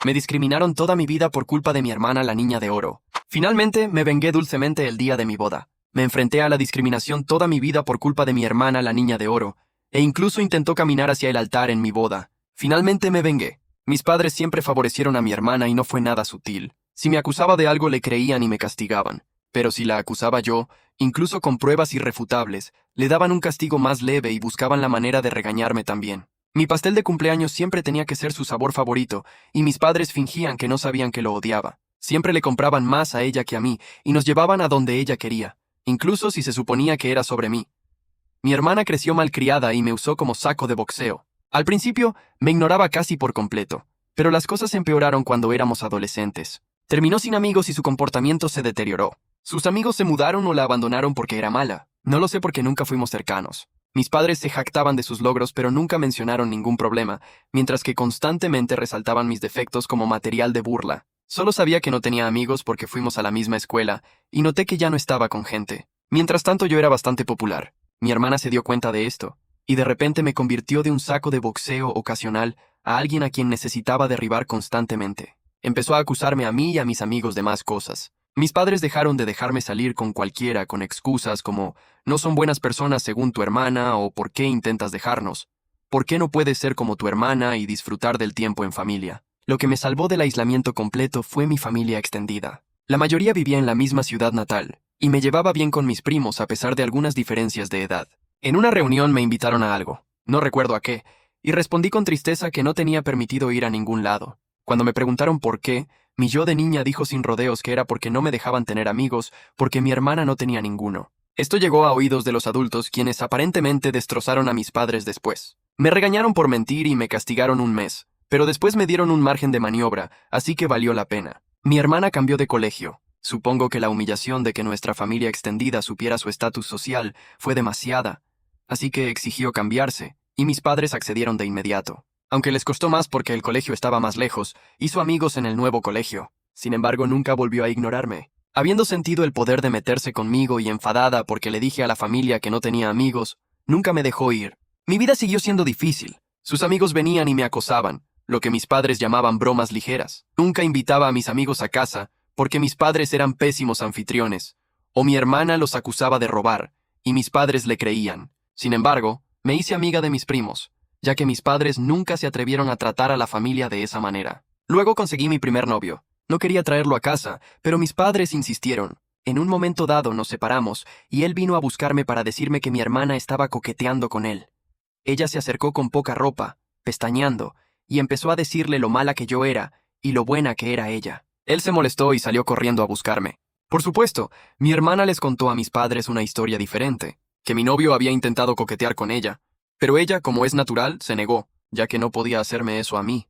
Me discriminaron toda mi vida por culpa de mi hermana, la niña de oro. Finalmente, me vengué dulcemente el día de mi boda. Me enfrenté a la discriminación toda mi vida por culpa de mi hermana, la niña de oro, e incluso intentó caminar hacia el altar en mi boda. Finalmente me vengué. Mis padres siempre favorecieron a mi hermana y no fue nada sutil. Si me acusaba de algo le creían y me castigaban. Pero si la acusaba yo, incluso con pruebas irrefutables, le daban un castigo más leve y buscaban la manera de regañarme también. Mi pastel de cumpleaños siempre tenía que ser su sabor favorito, y mis padres fingían que no sabían que lo odiaba. Siempre le compraban más a ella que a mí, y nos llevaban a donde ella quería, incluso si se suponía que era sobre mí. Mi hermana creció malcriada y me usó como saco de boxeo. Al principio, me ignoraba casi por completo, pero las cosas empeoraron cuando éramos adolescentes. Terminó sin amigos y su comportamiento se deterioró. Sus amigos se mudaron o la abandonaron porque era mala. No lo sé porque nunca fuimos cercanos. Mis padres se jactaban de sus logros pero nunca mencionaron ningún problema, mientras que constantemente resaltaban mis defectos como material de burla. Solo sabía que no tenía amigos porque fuimos a la misma escuela, y noté que ya no estaba con gente. Mientras tanto yo era bastante popular. Mi hermana se dio cuenta de esto, y de repente me convirtió de un saco de boxeo ocasional a alguien a quien necesitaba derribar constantemente. Empezó a acusarme a mí y a mis amigos de más cosas. Mis padres dejaron de dejarme salir con cualquiera con excusas como «no son buenas personas según tu hermana» o «¿por qué intentas dejarnos? ¿Por qué no puedes ser como tu hermana y disfrutar del tiempo en familia?». Lo que me salvó del aislamiento completo fue mi familia extendida. La mayoría vivía en la misma ciudad natal, y me llevaba bien con mis primos a pesar de algunas diferencias de edad. En una reunión me invitaron a algo, no recuerdo a qué, y respondí con tristeza que no tenía permitido ir a ningún lado. Cuando me preguntaron por qué, mi yo de niña dijo sin rodeos que era porque no me dejaban tener amigos, porque mi hermana no tenía ninguno. Esto llegó a oídos de los adultos, quienes aparentemente destrozaron a mis padres después. Me regañaron por mentir y me castigaron un mes, pero después me dieron un margen de maniobra, así que valió la pena. Mi hermana cambió de colegio. Supongo que la humillación de que nuestra familia extendida supiera su estatus social fue demasiada, así que exigió cambiarse, y mis padres accedieron de inmediato. Aunque les costó más porque el colegio estaba más lejos, hizo amigos en el nuevo colegio. Sin embargo, nunca volvió a ignorarme. Habiendo sentido el poder de meterse conmigo y enfadada porque le dije a la familia que no tenía amigos, nunca me dejó ir. Mi vida siguió siendo difícil. Sus amigos venían y me acosaban, lo que mis padres llamaban bromas ligeras. Nunca invitaba a mis amigos a casa, porque mis padres eran pésimos anfitriones. O mi hermana los acusaba de robar, y mis padres le creían. Sin embargo, me hice amiga de mis primos, ya que mis padres nunca se atrevieron a tratar a la familia de esa manera. Luego conseguí mi primer novio. No quería traerlo a casa, pero mis padres insistieron. En un momento dado nos separamos, y él vino a buscarme para decirme que mi hermana estaba coqueteando con él. Ella se acercó con poca ropa, pestañeando, y empezó a decirle lo mala que yo era, y lo buena que era ella. Él se molestó y salió corriendo a buscarme. Por supuesto, mi hermana les contó a mis padres una historia diferente, que mi novio había intentado coquetear con ella, pero ella, como es natural, se negó, ya que no podía hacerme eso a mí.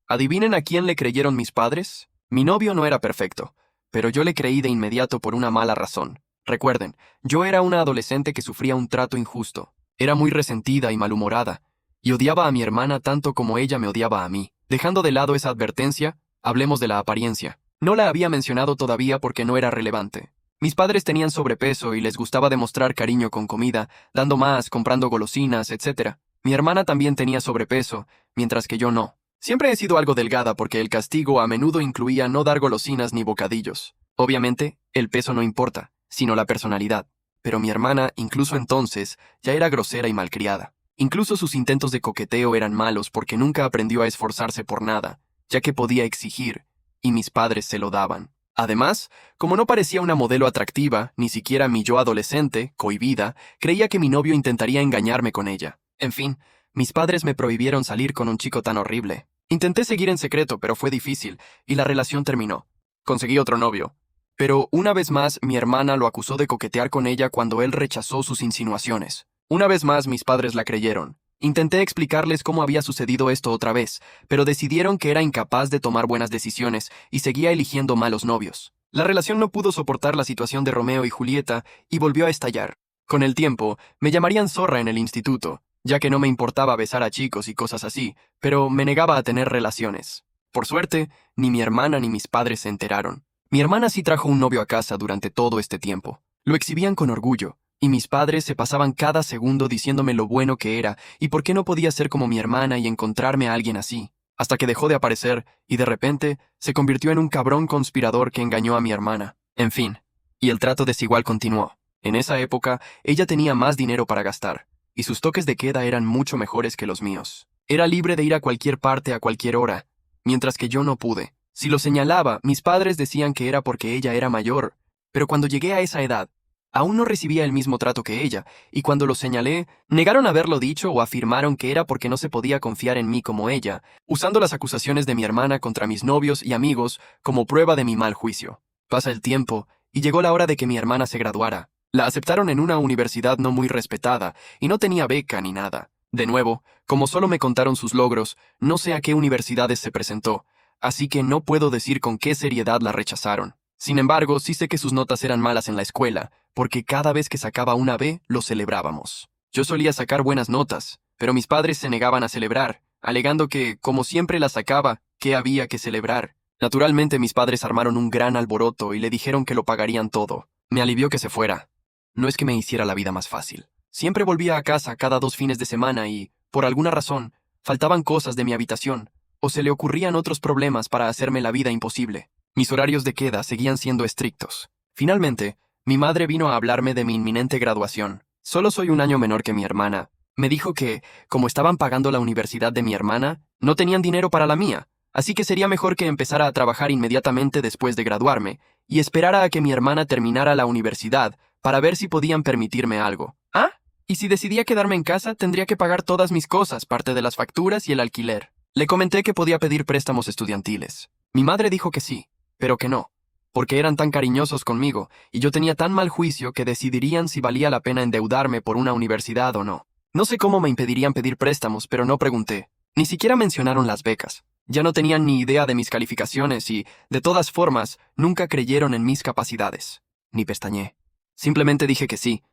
¿Adivinen a quién le creyeron mis padres? Mi novio no era perfecto, pero yo le creí de inmediato por una mala razón. Recuerden, yo era una adolescente que sufría un trato injusto. Era muy resentida y malhumorada, y odiaba a mi hermana tanto como ella me odiaba a mí. Dejando de lado esa advertencia, hablemos de la apariencia. No la había mencionado todavía porque no era relevante. Mis padres tenían sobrepeso y les gustaba demostrar cariño con comida, dando más, comprando golosinas, etc. Mi hermana también tenía sobrepeso, mientras que yo no. Siempre he sido algo delgada porque el castigo a menudo incluía no dar golosinas ni bocadillos. Obviamente, el peso no importa, sino la personalidad. Pero mi hermana, incluso entonces, ya era grosera y malcriada. Incluso sus intentos de coqueteo eran malos porque nunca aprendió a esforzarse por nada, ya que podía exigir, y mis padres se lo daban. Además, como no parecía una modelo atractiva, ni siquiera mi yo adolescente, cohibida, creía que mi novio intentaría engañarme con ella. En fin, mis padres me prohibieron salir con un chico tan horrible. Intenté seguir en secreto, pero fue difícil, y la relación terminó. Conseguí otro novio. Pero, una vez más, mi hermana lo acusó de coquetear con ella cuando él rechazó sus insinuaciones. Una vez más, mis padres la creyeron. Intenté explicarles cómo había sucedido esto otra vez, pero decidieron que era incapaz de tomar buenas decisiones y seguía eligiendo malos novios. La relación no pudo soportar la situación de Romeo y Julieta y volvió a estallar. Con el tiempo, me llamarían zorra en el instituto, ya que no me importaba besar a chicos y cosas así, pero me negaba a tener relaciones. Por suerte, ni mi hermana ni mis padres se enteraron. Mi hermana sí trajo un novio a casa durante todo este tiempo. Lo exhibían con orgullo, y mis padres se pasaban cada segundo diciéndome lo bueno que era y por qué no podía ser como mi hermana y encontrarme a alguien así. hasta que dejó de aparecer y de repente se convirtió en un cabrón conspirador que engañó a mi hermana. En fin, y el trato desigual continuó. En esa época, ella tenía más dinero para gastar, y sus toques de queda eran mucho mejores que los míos. Era libre de ir a cualquier parte a cualquier hora, mientras que yo no pude. Si lo señalaba, mis padres decían que era porque ella era mayor, pero cuando llegué a esa edad, aún no recibía el mismo trato que ella, y cuando lo señalé, negaron haberlo dicho o afirmaron que era porque no se podía confiar en mí como ella, usando las acusaciones de mi hermana contra mis novios y amigos como prueba de mi mal juicio. Pasa el tiempo, y llegó la hora de que mi hermana se graduara. La aceptaron en una universidad no muy respetada, y no tenía beca ni nada. De nuevo, como solo me contaron sus logros, no sé a qué universidades se presentó, así que no puedo decir con qué seriedad la rechazaron. Sin embargo, sí sé que sus notas eran malas en la escuela, porque cada vez que sacaba una B, lo celebrábamos. Yo solía sacar buenas notas, pero mis padres se negaban a celebrar, alegando que, como siempre las sacaba, ¿qué había que celebrar? Naturalmente mis padres armaron un gran alboroto y le dijeron que lo pagarían todo. Me alivió que se fuera. No es que me hiciera la vida más fácil. Siempre volvía a casa cada 2 fines de semana y, por alguna razón, faltaban cosas de mi habitación, o se le ocurrían otros problemas para hacerme la vida imposible. Mis horarios de queda seguían siendo estrictos. Finalmente, mi madre vino a hablarme de mi inminente graduación. Solo soy un año menor que mi hermana. Me dijo que, como estaban pagando la universidad de mi hermana, no tenían dinero para la mía, así que sería mejor que empezara a trabajar inmediatamente después de graduarme y esperara a que mi hermana terminara la universidad para ver si podían permitirme algo. ¿Ah? Y si decidía quedarme en casa, tendría que pagar todas mis cosas, parte de las facturas y el alquiler. Le comenté que podía pedir préstamos estudiantiles. Mi madre dijo que sí, pero que no, porque eran tan cariñosos conmigo y yo tenía tan mal juicio que decidirían si valía la pena endeudarme por una universidad o no. No sé cómo me impedirían pedir préstamos, pero no pregunté. Ni siquiera mencionaron las becas. Ya no tenían ni idea de mis calificaciones y, de todas formas, nunca creyeron en mis capacidades. Ni pestañeé. Simplemente dije que sí.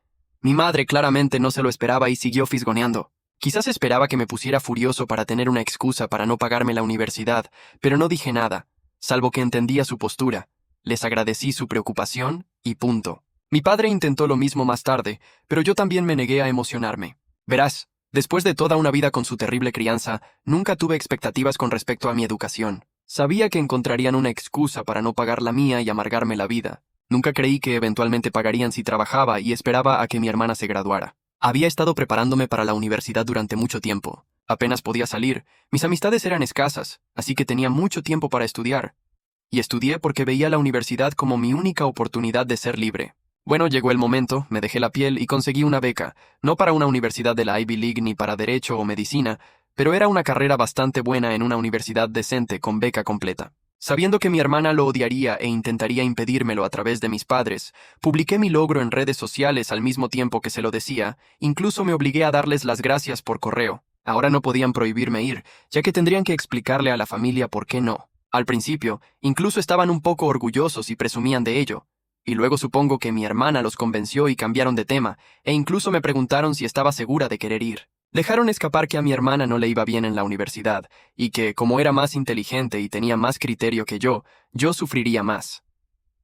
Mi madre claramente no se lo esperaba y siguió fisgoneando. Quizás esperaba que me pusiera furioso para tener una excusa para no pagarme la universidad, pero no dije nada, salvo que entendía su postura. Les agradecí su preocupación y punto. Mi padre intentó lo mismo más tarde, pero yo también me negué a emocionarme. Verás, después de toda una vida con su terrible crianza, nunca tuve expectativas con respecto a mi educación. Sabía que encontrarían una excusa para no pagar la mía y amargarme la vida. Nunca creí que eventualmente pagarían si trabajaba y esperaba a que mi hermana se graduara. Había estado preparándome para la universidad durante mucho tiempo. Apenas podía salir, mis amistades eran escasas, así que tenía mucho tiempo para estudiar. Y estudié porque veía la universidad como mi única oportunidad de ser libre. Bueno, llegó el momento, me dejé la piel y conseguí una beca, no para una universidad de la Ivy League ni para Derecho o Medicina, pero era una carrera bastante buena en una universidad decente con beca completa. Sabiendo que mi hermana lo odiaría e intentaría impedírmelo a través de mis padres, publiqué mi logro en redes sociales al mismo tiempo que se lo decía, incluso me obligué a darles las gracias por correo. Ahora no podían prohibirme ir, ya que tendrían que explicarle a la familia por qué no. Al principio, incluso estaban un poco orgullosos y presumían de ello. Y luego supongo que mi hermana los convenció y cambiaron de tema, e incluso me preguntaron si estaba segura de querer ir. Dejaron escapar que a mi hermana no le iba bien en la universidad, y que, como era más inteligente y tenía más criterio que yo sufriría más.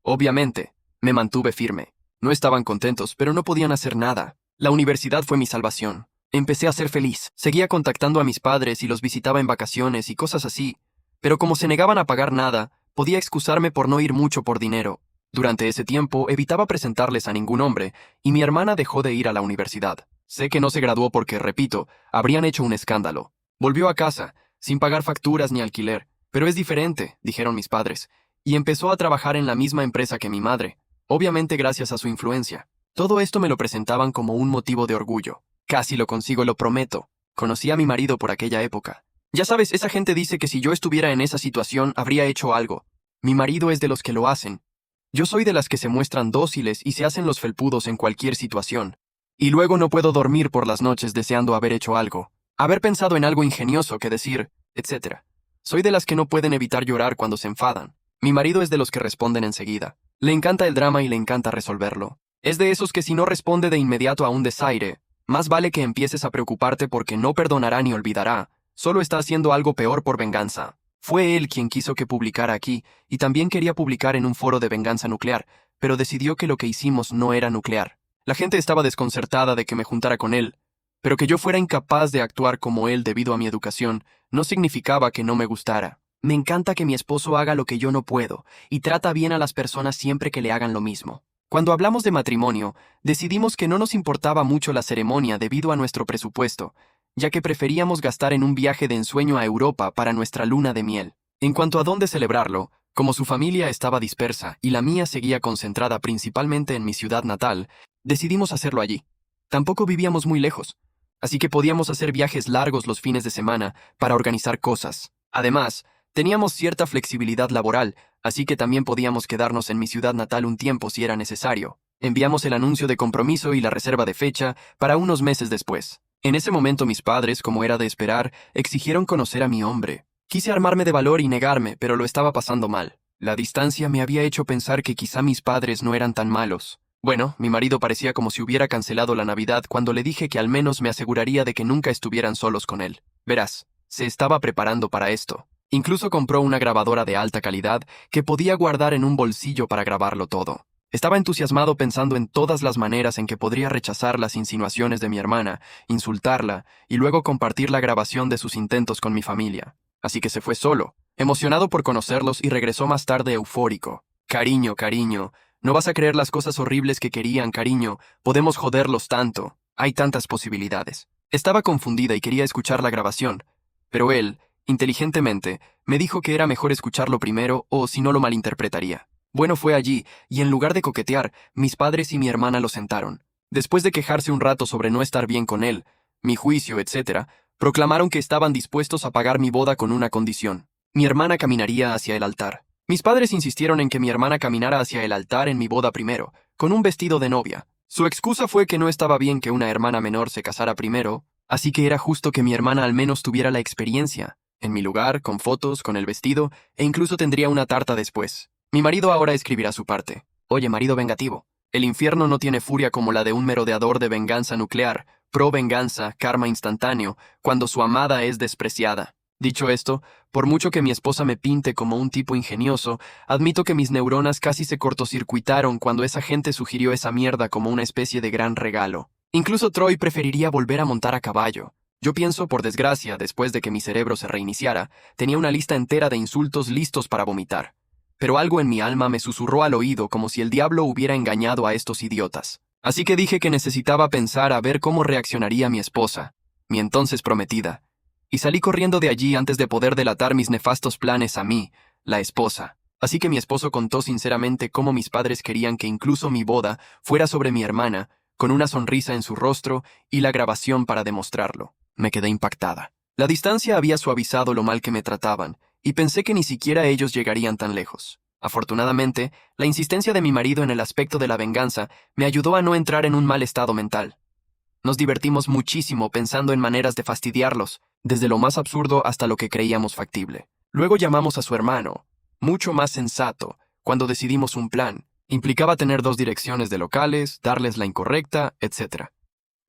Obviamente, me mantuve firme. No estaban contentos, pero no podían hacer nada. La universidad fue mi salvación. Empecé a ser feliz. Seguía contactando a mis padres y los visitaba en vacaciones y cosas así. Pero como se negaban a pagar nada, podía excusarme por no ir mucho por dinero. Durante ese tiempo evitaba presentarles a ningún hombre, y mi hermana dejó de ir a la universidad. Sé que no se graduó porque, repito, habrían hecho un escándalo. Volvió a casa, sin pagar facturas ni alquiler. Pero es diferente, dijeron mis padres, y empezó a trabajar en la misma empresa que mi madre, obviamente gracias a su influencia. Todo esto me lo presentaban como un motivo de orgullo. Casi lo consigo, lo prometo. Conocí a mi marido por aquella época. Ya sabes, esa gente dice que si yo estuviera en esa situación habría hecho algo. Mi marido es de los que lo hacen. Yo soy de las que se muestran dóciles y se hacen los felpudos en cualquier situación. Y luego no puedo dormir por las noches deseando haber hecho algo, haber pensado en algo ingenioso que decir, etc. Soy de las que no pueden evitar llorar cuando se enfadan. Mi marido es de los que responden enseguida. Le encanta el drama y le encanta resolverlo. Es de esos que si no responde de inmediato a un desaire, más vale que empieces a preocuparte porque no perdonará ni olvidará, solo está haciendo algo peor por venganza. Fue él quien quiso que publicara aquí, y también quería publicar en un foro de venganza nuclear, pero decidió que lo que hicimos no era nuclear. La gente estaba desconcertada de que me juntara con él, pero que yo fuera incapaz de actuar como él debido a mi educación, no significaba que no me gustara. Me encanta que mi esposo haga lo que yo no puedo, y trata bien a las personas siempre que le hagan lo mismo. Cuando hablamos de matrimonio, decidimos que no nos importaba mucho la ceremonia debido a nuestro presupuesto, ya que preferíamos gastar en un viaje de ensueño a Europa para nuestra luna de miel. En cuanto a dónde celebrarlo, como su familia estaba dispersa y la mía seguía concentrada principalmente en mi ciudad natal, decidimos hacerlo allí. Tampoco vivíamos muy lejos, así que podíamos hacer viajes largos los fines de semana para organizar cosas. Además, teníamos cierta flexibilidad laboral, así que también podíamos quedarnos en mi ciudad natal un tiempo si era necesario. Enviamos el anuncio de compromiso y la reserva de fecha para unos meses después. En ese momento mis padres, como era de esperar, exigieron conocer a mi hombre. Quise armarme de valor y negarme, pero lo estaba pasando mal. La distancia me había hecho pensar que quizá mis padres no eran tan malos. Bueno, mi marido parecía como si hubiera cancelado la Navidad cuando le dije que al menos me aseguraría de que nunca estuvieran solos con él. Verás, se estaba preparando para esto. Incluso compró una grabadora de alta calidad que podía guardar en un bolsillo para grabarlo todo. Estaba entusiasmado pensando en todas las maneras en que podría rechazar las insinuaciones de mi hermana, insultarla y luego compartir la grabación de sus intentos con mi familia. Así que se fue solo, emocionado por conocerlos y regresó más tarde eufórico. Cariño, cariño, no vas a creer las cosas horribles que querían, cariño, podemos joderlos tanto, hay tantas posibilidades. Estaba confundida y quería escuchar la grabación, pero él, inteligentemente, me dijo que era mejor escucharlo primero o si no lo malinterpretaría. Bueno, fue allí, y en lugar de coquetear, mis padres y mi hermana lo sentaron. Después de quejarse un rato sobre no estar bien con él, mi juicio, etc., proclamaron que estaban dispuestos a pagar mi boda con una condición. Mi hermana caminaría hacia el altar. Mis padres insistieron en que mi hermana caminara hacia el altar en mi boda primero, con un vestido de novia. Su excusa fue que no estaba bien que una hermana menor se casara primero, así que era justo que mi hermana al menos tuviera la experiencia, en mi lugar, con fotos, con el vestido, e incluso tendría una tarta después. Mi marido ahora escribirá su parte. Oye, marido vengativo, el infierno no tiene furia como la de un merodeador de venganza nuclear, pro-venganza, karma instantáneo, cuando su amada es despreciada. Dicho esto, por mucho que mi esposa me pinte como un tipo ingenioso, admito que mis neuronas casi se cortocircuitaron cuando esa gente sugirió esa mierda como una especie de gran regalo. Incluso Troy preferiría volver a montar a caballo. Yo pienso, por desgracia, después de que mi cerebro se reiniciara, tenía una lista entera de insultos listos para vomitar. Pero algo en mi alma me susurró al oído como si el diablo hubiera engañado a estos idiotas. Así que dije que necesitaba pensar a ver cómo reaccionaría mi esposa, mi entonces prometida, y salí corriendo de allí antes de poder delatar mis nefastos planes a mí, la esposa. Así que mi esposo contó sinceramente cómo mis padres querían que incluso mi boda fuera sobre mi hermana, con una sonrisa en su rostro y la grabación para demostrarlo. Me quedé impactada. La distancia había suavizado lo mal que me trataban, y pensé que ni siquiera ellos llegarían tan lejos. Afortunadamente, la insistencia de mi marido en el aspecto de la venganza me ayudó a no entrar en un mal estado mental. Nos divertimos muchísimo pensando en maneras de fastidiarlos, desde lo más absurdo hasta lo que creíamos factible. Luego llamamos a su hermano, mucho más sensato, cuando decidimos un plan. Implicaba tener 2 direcciones de locales, darles la incorrecta, etc.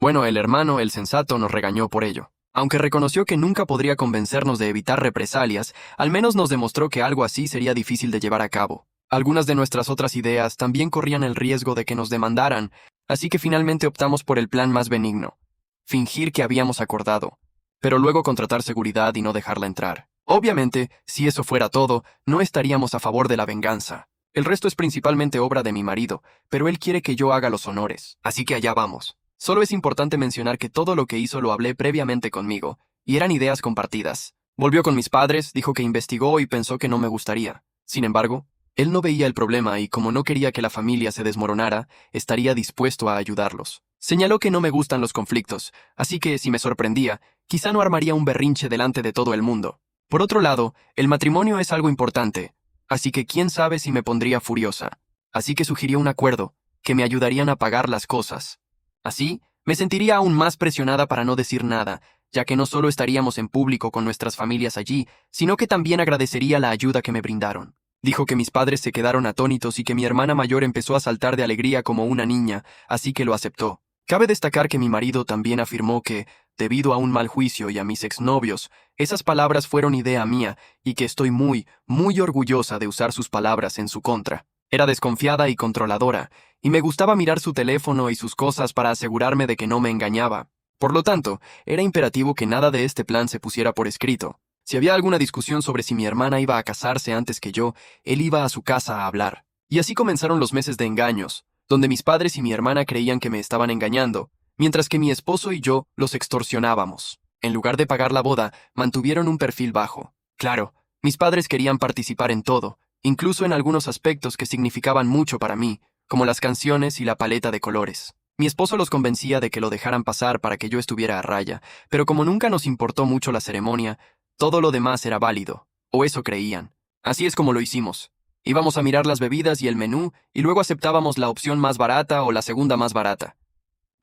Bueno, el hermano, el sensato, nos regañó por ello. Aunque reconoció que nunca podría convencernos de evitar represalias, al menos nos demostró que algo así sería difícil de llevar a cabo. Algunas de nuestras otras ideas también corrían el riesgo de que nos demandaran, así que finalmente optamos por el plan más benigno: fingir que habíamos acordado, pero luego contratar seguridad y no dejarla entrar. Obviamente, si eso fuera todo, no estaríamos a favor de la venganza. El resto es principalmente obra de mi marido, pero él quiere que yo haga los honores, así que allá vamos. Solo es importante mencionar que todo lo que hizo lo hablé previamente conmigo, y eran ideas compartidas. Volvió con mis padres, dijo que investigó y pensó que no me gustaría. Sin embargo, él no veía el problema y como no quería que la familia se desmoronara, estaría dispuesto a ayudarlos. Señaló que no me gustan los conflictos, así que si me sorprendía, quizá no armaría un berrinche delante de todo el mundo. Por otro lado, el matrimonio es algo importante, así que quién sabe si me pondría furiosa. Así que sugirió un acuerdo, que me ayudarían a pagar las cosas. Así, me sentiría aún más presionada para no decir nada, ya que no solo estaríamos en público con nuestras familias allí, sino que también agradecería la ayuda que me brindaron. Dijo que mis padres se quedaron atónitos y que mi hermana mayor empezó a saltar de alegría como una niña, así que lo aceptó. Cabe destacar que mi marido también afirmó que, debido a un mal juicio y a mis exnovios, esas palabras fueron idea mía y que estoy muy, muy orgullosa de usar sus palabras en su contra. Era desconfiada y controladora, y me gustaba mirar su teléfono y sus cosas para asegurarme de que no me engañaba. Por lo tanto, era imperativo que nada de este plan se pusiera por escrito. Si había alguna discusión sobre si mi hermana iba a casarse antes que yo, él iba a su casa a hablar. Y así comenzaron los meses de engaños, donde mis padres y mi hermana creían que me estaban engañando, mientras que mi esposo y yo los extorsionábamos. En lugar de pagar la boda, mantuvieron un perfil bajo. Claro, mis padres querían participar en todo, incluso en algunos aspectos que significaban mucho para mí, como las canciones y la paleta de colores. Mi esposo los convencía de que lo dejaran pasar para que yo estuviera a raya, pero como nunca nos importó mucho la ceremonia, todo lo demás era válido, o eso creían. Así es como lo hicimos. Íbamos a mirar las bebidas y el menú, y luego aceptábamos la opción más barata o la segunda más barata.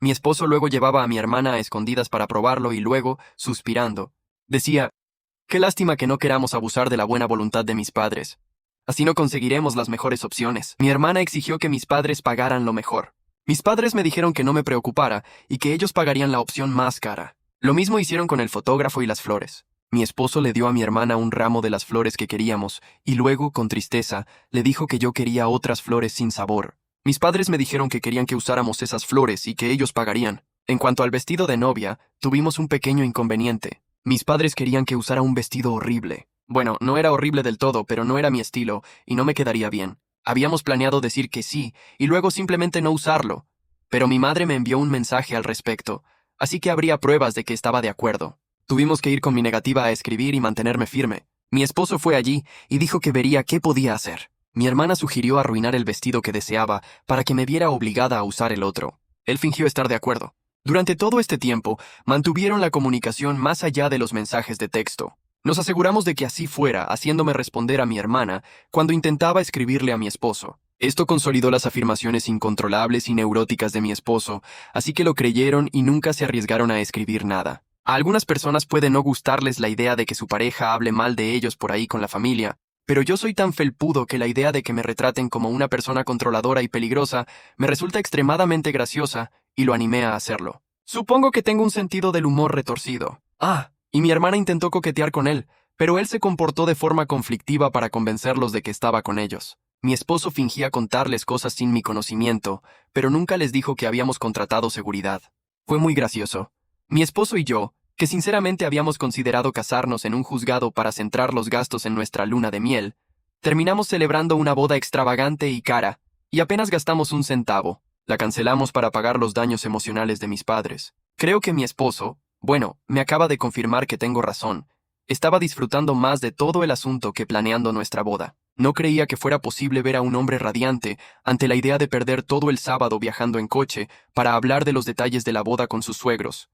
Mi esposo luego llevaba a mi hermana a escondidas para probarlo y luego, suspirando, decía, qué lástima que no queramos abusar de la buena voluntad de mis padres. Así no conseguiremos las mejores opciones. Mi hermana exigió que mis padres pagaran lo mejor. Mis padres me dijeron que no me preocupara y que ellos pagarían la opción más cara. Lo mismo hicieron con el fotógrafo y las flores. Mi esposo le dio a mi hermana un ramo de las flores que queríamos y luego, con tristeza, le dijo que yo quería otras flores sin sabor. Mis padres me dijeron que querían que usáramos esas flores y que ellos pagarían. En cuanto al vestido de novia, tuvimos un pequeño inconveniente. Mis padres querían que usara un vestido horrible. Bueno, no era horrible del todo, pero no era mi estilo y no me quedaría bien. Habíamos planeado decir que sí y luego simplemente no usarlo. Pero mi madre me envió un mensaje al respecto, así que habría pruebas de que estaba de acuerdo. Tuvimos que ir con mi negativa a escribir y mantenerme firme. Mi esposo fue allí y dijo que vería qué podía hacer. Mi hermana sugirió arruinar el vestido que deseaba para que me viera obligada a usar el otro. Él fingió estar de acuerdo. Durante todo este tiempo, mantuvieron la comunicación más allá de los mensajes de texto. Nos aseguramos de que así fuera, haciéndome responder a mi hermana cuando intentaba escribirle a mi esposo. Esto consolidó las afirmaciones incontrolables y neuróticas de mi esposo, así que lo creyeron y nunca se arriesgaron a escribir nada. A algunas personas puede no gustarles la idea de que su pareja hable mal de ellos por ahí con la familia, pero yo soy tan felpudo que la idea de que me retraten como una persona controladora y peligrosa me resulta extremadamente graciosa y lo animé a hacerlo. Supongo que tengo un sentido del humor retorcido. Y mi hermana intentó coquetear con él, pero él se comportó de forma conflictiva para convencerlos de que estaba con ellos. Mi esposo fingía contarles cosas sin mi conocimiento, pero nunca les dijo que habíamos contratado seguridad. Fue muy gracioso. Mi esposo y yo, que sinceramente habíamos considerado casarnos en un juzgado para centrar los gastos en nuestra luna de miel, terminamos celebrando una boda extravagante y cara, y apenas gastamos un centavo. La cancelamos para pagar los daños emocionales de mis padres. Creo que mi esposo, me acaba de confirmar que tengo razón. Estaba disfrutando más de todo el asunto que planeando nuestra boda. No creía que fuera posible ver a un hombre radiante ante la idea de perder todo el sábado viajando en coche para hablar de los detalles de la boda con sus suegros.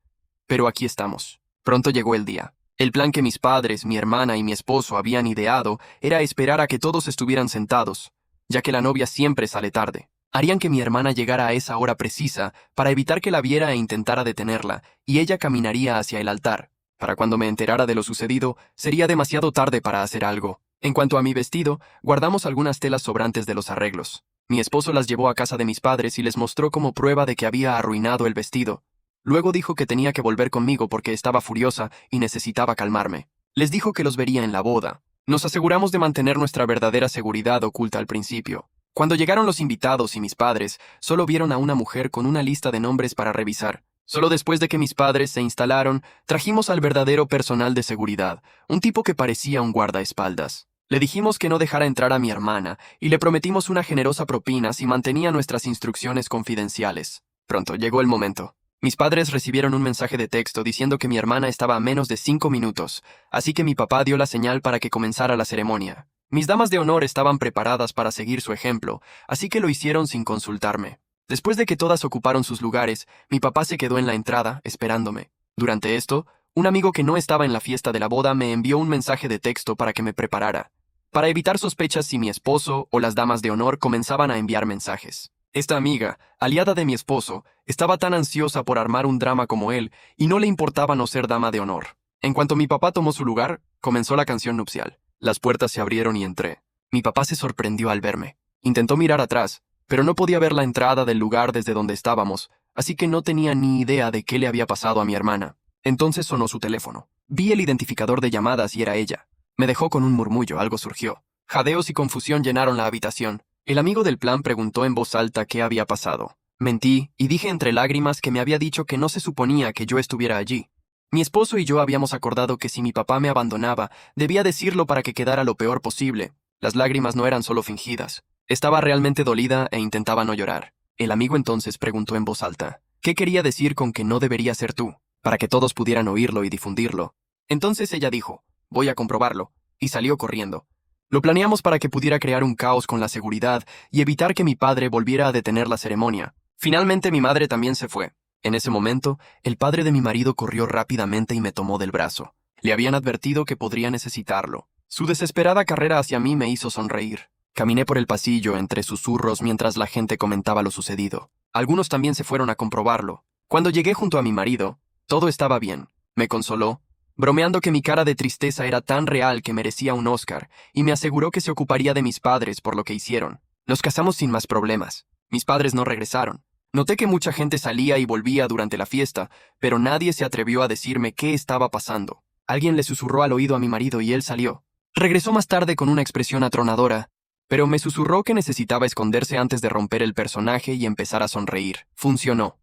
Pero aquí estamos. Pronto llegó el día. El plan que mis padres, mi hermana y mi esposo habían ideado era esperar a que todos estuvieran sentados, ya que la novia siempre sale tarde. Harían que mi hermana llegara a esa hora precisa para evitar que la viera e intentara detenerla, y ella caminaría hacia el altar. Para cuando me enterara de lo sucedido, sería demasiado tarde para hacer algo. En cuanto a mi vestido, guardamos algunas telas sobrantes de los arreglos. Mi esposo las llevó a casa de mis padres y les mostró como prueba de que había arruinado el vestido. Luego dijo que tenía que volver conmigo porque estaba furiosa y necesitaba calmarme. Les dijo que los vería en la boda. Nos aseguramos de mantener nuestra verdadera seguridad oculta al principio. Cuando llegaron los invitados y mis padres, solo vieron a una mujer con una lista de nombres para revisar. Solo después de que mis padres se instalaron, trajimos al verdadero personal de seguridad, un tipo que parecía un guardaespaldas. Le dijimos que no dejara entrar a mi hermana y le prometimos una generosa propina si mantenía nuestras instrucciones confidenciales. Pronto llegó el momento. Mis padres recibieron un mensaje de texto diciendo que mi hermana estaba a menos de 5 minutos, así que mi papá dio la señal para que comenzara la ceremonia. Mis damas de honor estaban preparadas para seguir su ejemplo, así que lo hicieron sin consultarme. Después de que todas ocuparon sus lugares, mi papá se quedó en la entrada, esperándome. Durante esto, un amigo que no estaba en la fiesta de la boda me envió un mensaje de texto para que me preparara, para evitar sospechas si mi esposo o las damas de honor comenzaban a enviar mensajes. Esta amiga, aliada de mi esposo, estaba tan ansiosa por armar un drama como él y no le importaba no ser dama de honor. En cuanto mi papá tomó su lugar, comenzó la canción nupcial. Las puertas se abrieron y entré. Mi papá se sorprendió al verme. Intentó mirar atrás, pero no podía ver la entrada del lugar desde donde estábamos, así que no tenía ni idea de qué le había pasado a mi hermana. Entonces sonó su teléfono. Vi el identificador de llamadas y era ella. Me dejó con un murmullo, algo surgió. Jadeos y confusión llenaron la habitación. El amigo del plan preguntó en voz alta qué había pasado. Mentí y dije entre lágrimas que me había dicho que no se suponía que yo estuviera allí. Mi esposo y yo habíamos acordado que si mi papá me abandonaba, debía decirlo para que quedara lo peor posible. Las lágrimas no eran solo fingidas. Estaba realmente dolida e intentaba no llorar. El amigo entonces preguntó en voz alta, ¿qué quería decir con que no debería ser tú? Para que todos pudieran oírlo y difundirlo. Entonces ella dijo, voy a comprobarlo, y salió corriendo. Lo planeamos para que pudiera crear un caos con la seguridad y evitar que mi padre volviera a detener la ceremonia. Finalmente mi madre también se fue. En ese momento, el padre de mi marido corrió rápidamente y me tomó del brazo. Le habían advertido que podría necesitarlo. Su desesperada carrera hacia mí me hizo sonreír. Caminé por el pasillo entre susurros mientras la gente comentaba lo sucedido. Algunos también se fueron a comprobarlo. Cuando llegué junto a mi marido, todo estaba bien. Me consoló, bromeando que mi cara de tristeza era tan real que merecía un Oscar, y me aseguró que se ocuparía de mis padres por lo que hicieron. Nos casamos sin más problemas. Mis padres no regresaron. Noté que mucha gente salía y volvía durante la fiesta, pero nadie se atrevió a decirme qué estaba pasando. Alguien le susurró al oído a mi marido y él salió. Regresó más tarde con una expresión atronadora, pero me susurró que necesitaba esconderse antes de romper el personaje y empezar a sonreír. Funcionó.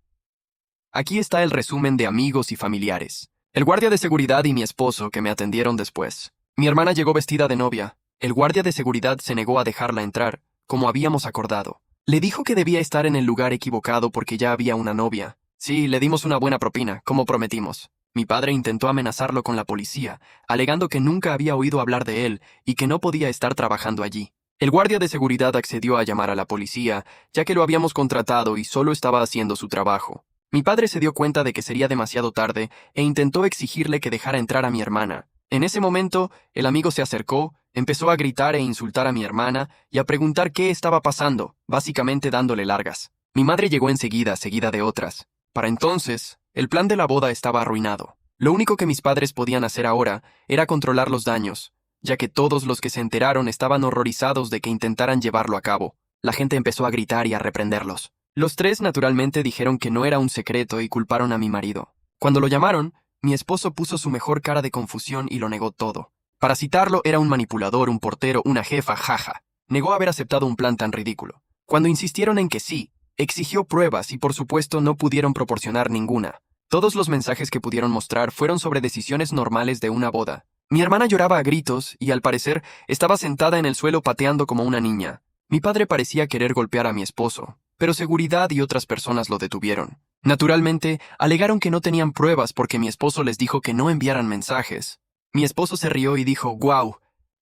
Aquí está el resumen de amigos y familiares. El guardia de seguridad y mi esposo que me atendieron después. Mi hermana llegó vestida de novia. El guardia de seguridad se negó a dejarla entrar, como habíamos acordado. Le dijo que debía estar en el lugar equivocado porque ya había una novia. Sí, le dimos una buena propina, como prometimos. Mi padre intentó amenazarlo con la policía, alegando que nunca había oído hablar de él y que no podía estar trabajando allí. El guardia de seguridad accedió a llamar a la policía, ya que lo habíamos contratado y solo estaba haciendo su trabajo. Mi padre se dio cuenta de que sería demasiado tarde e intentó exigirle que dejara entrar a mi hermana. En ese momento, el amigo se acercó, empezó a gritar e insultar a mi hermana y a preguntar qué estaba pasando, básicamente dándole largas. Mi madre llegó enseguida, seguida de otras. Para entonces, el plan de la boda estaba arruinado. Lo único que mis padres podían hacer ahora era controlar los daños, ya que todos los que se enteraron estaban horrorizados de que intentaran llevarlo a cabo. La gente empezó a gritar y a reprenderlos. Los tres naturalmente dijeron que no era un secreto y culparon a mi marido. Cuando lo llamaron, mi esposo puso su mejor cara de confusión y lo negó todo. Para citarlo, era un manipulador, un portero, una jefa, jaja. Negó haber aceptado un plan tan ridículo. Cuando insistieron en que sí, exigió pruebas y por supuesto no pudieron proporcionar ninguna. Todos los mensajes que pudieron mostrar fueron sobre decisiones normales de una boda. Mi hermana lloraba a gritos y al parecer estaba sentada en el suelo pateando como una niña. Mi padre parecía querer golpear a mi esposo, pero seguridad y otras personas lo detuvieron. Naturalmente, alegaron que no tenían pruebas porque mi esposo les dijo que no enviaran mensajes. Mi esposo se rió y dijo, «Guau,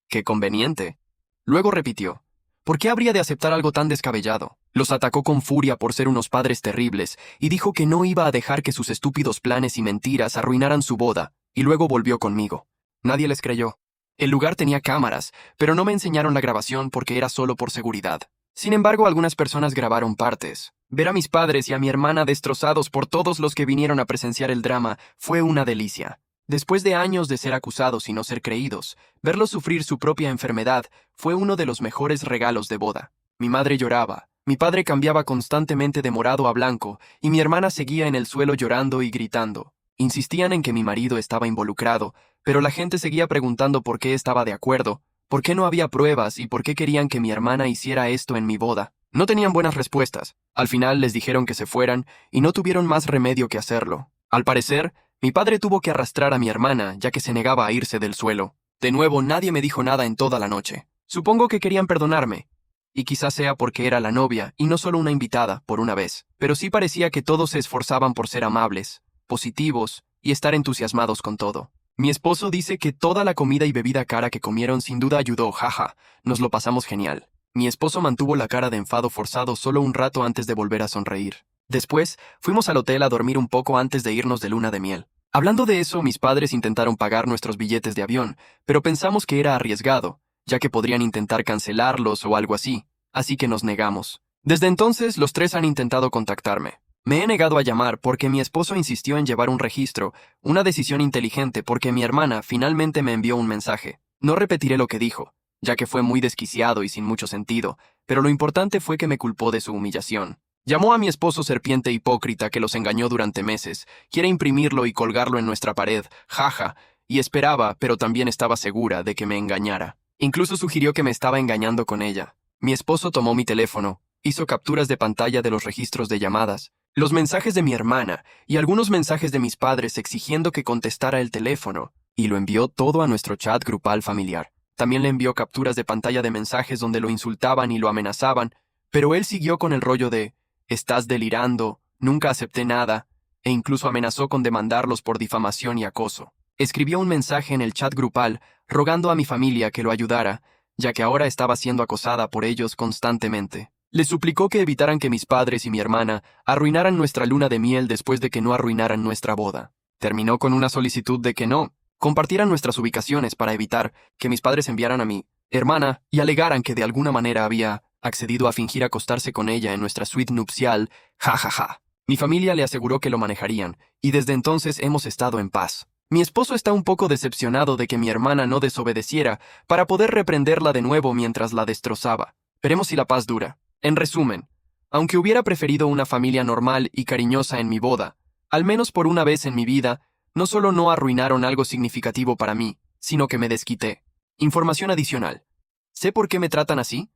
qué conveniente». Luego repitió, ¿por qué habría de aceptar algo tan descabellado? Los atacó con furia por ser unos padres terribles y dijo que no iba a dejar que sus estúpidos planes y mentiras arruinaran su boda, y luego volvió conmigo. Nadie les creyó. El lugar tenía cámaras, pero no me enseñaron la grabación porque era solo por seguridad. Sin embargo, algunas personas grabaron partes. Ver a mis padres y a mi hermana destrozados por todos los que vinieron a presenciar el drama fue una delicia. Después de años de ser acusados y no ser creídos, verlos sufrir su propia enfermedad fue uno de los mejores regalos de boda. Mi madre lloraba, mi padre cambiaba constantemente de morado a blanco y mi hermana seguía en el suelo llorando y gritando. Insistían en que mi marido estaba involucrado, pero la gente seguía preguntando por qué estaba de acuerdo, por qué no había pruebas y por qué querían que mi hermana hiciera esto en mi boda. No tenían buenas respuestas. Al final les dijeron que se fueran y no tuvieron más remedio que hacerlo. Al parecer, mi padre tuvo que arrastrar a mi hermana ya que se negaba a irse del suelo. De nuevo, nadie me dijo nada en toda la noche. Supongo que querían perdonarme. Y quizás sea porque era la novia y no solo una invitada, por una vez. Pero sí parecía que todos se esforzaban por ser amables, positivos y estar entusiasmados con todo. Mi esposo dice que toda la comida y bebida cara que comieron sin duda ayudó, jaja. Nos lo pasamos genial. Mi esposo mantuvo la cara de enfado forzado solo un rato antes de volver a sonreír. Después, fuimos al hotel a dormir un poco antes de irnos de luna de miel. Hablando de eso, mis padres intentaron pagar nuestros billetes de avión, pero pensamos que era arriesgado, ya que podrían intentar cancelarlos o algo así que nos negamos. Desde entonces, los tres han intentado contactarme. Me he negado a llamar porque mi esposo insistió en llevar un registro, una decisión inteligente porque mi hermana finalmente me envió un mensaje. No repetiré lo que dijo, ya que fue muy desquiciado y sin mucho sentido, pero lo importante fue que me culpó de su humillación. Llamó a mi esposo serpiente hipócrita que los engañó durante meses, quiere imprimirlo y colgarlo en nuestra pared, jaja, y esperaba, pero también estaba segura de que me engañara. Incluso sugirió que me estaba engañando con ella. Mi esposo tomó mi teléfono, hizo capturas de pantalla de los registros de llamadas, los mensajes de mi hermana y algunos mensajes de mis padres exigiendo que contestara el teléfono, y lo envió todo a nuestro chat grupal familiar. También le envió capturas de pantalla de mensajes donde lo insultaban y lo amenazaban, pero él siguió con el rollo de «estás delirando, nunca acepté nada», e incluso amenazó con demandarlos por difamación y acoso. Escribió un mensaje en el chat grupal rogando a mi familia que lo ayudara, ya que ahora estaba siendo acosada por ellos constantemente. Le suplicó que evitaran que mis padres y mi hermana arruinaran nuestra luna de miel después de que no arruinaran nuestra boda. Terminó con una solicitud de que no compartieran nuestras ubicaciones para evitar que mis padres enviaran a mi hermana y alegaran que de alguna manera había accedido a fingir acostarse con ella en nuestra suite nupcial, jajaja. Mi familia le aseguró que lo manejarían, y desde entonces hemos estado en paz. Mi esposo está un poco decepcionado de que mi hermana no desobedeciera para poder reprenderla de nuevo mientras la destrozaba. Veremos si la paz dura. En resumen, aunque hubiera preferido una familia normal y cariñosa en mi boda, al menos por una vez en mi vida, no solo no arruinaron algo significativo para mí, sino que me desquité. Información adicional. ¿Sé por qué me tratan así?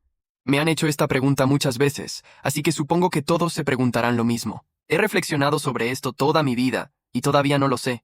Me han hecho esta pregunta muchas veces, así que supongo que todos se preguntarán lo mismo. He reflexionado sobre esto toda mi vida, y todavía no lo sé.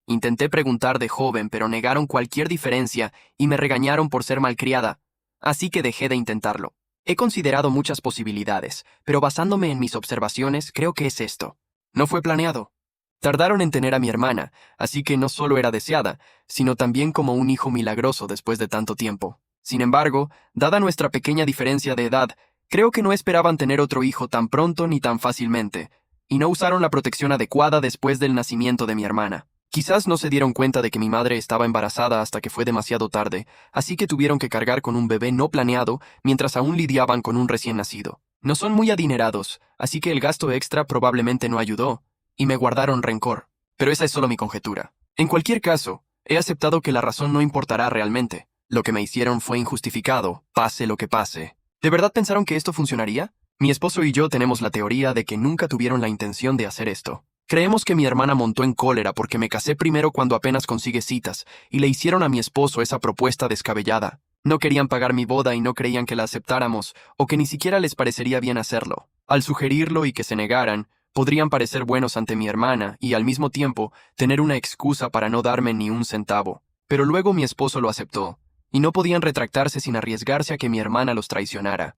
Intenté preguntar de joven, pero negaron cualquier diferencia y me regañaron por ser malcriada, así que dejé de intentarlo. He considerado muchas posibilidades, pero basándome en mis observaciones, creo que es esto. No fue planeado. Tardaron en tener a mi hermana, así que no solo era deseada, sino también como un hijo milagroso después de tanto tiempo. Sin embargo, dada nuestra pequeña diferencia de edad, creo que no esperaban tener otro hijo tan pronto ni tan fácilmente, y no usaron la protección adecuada después del nacimiento de mi hermana. Quizás no se dieron cuenta de que mi madre estaba embarazada hasta que fue demasiado tarde, así que tuvieron que cargar con un bebé no planeado mientras aún lidiaban con un recién nacido. No son muy adinerados, así que el gasto extra probablemente no ayudó, y me guardaron rencor. Pero esa es solo mi conjetura. En cualquier caso, he aceptado que la razón no importará realmente. Lo que me hicieron fue injustificado, pase lo que pase. ¿De verdad pensaron que esto funcionaría? Mi esposo y yo tenemos la teoría de que nunca tuvieron la intención de hacer esto. Creemos que mi hermana montó en cólera porque me casé primero cuando apenas consigue citas, y le hicieron a mi esposo esa propuesta descabellada. No querían pagar mi boda y no creían que la aceptáramos, o que ni siquiera les parecería bien hacerlo. Al sugerirlo y que se negaran, podrían parecer buenos ante mi hermana y al mismo tiempo tener una excusa para no darme ni un centavo. Pero luego mi esposo lo aceptó, y no podían retractarse sin arriesgarse a que mi hermana los traicionara.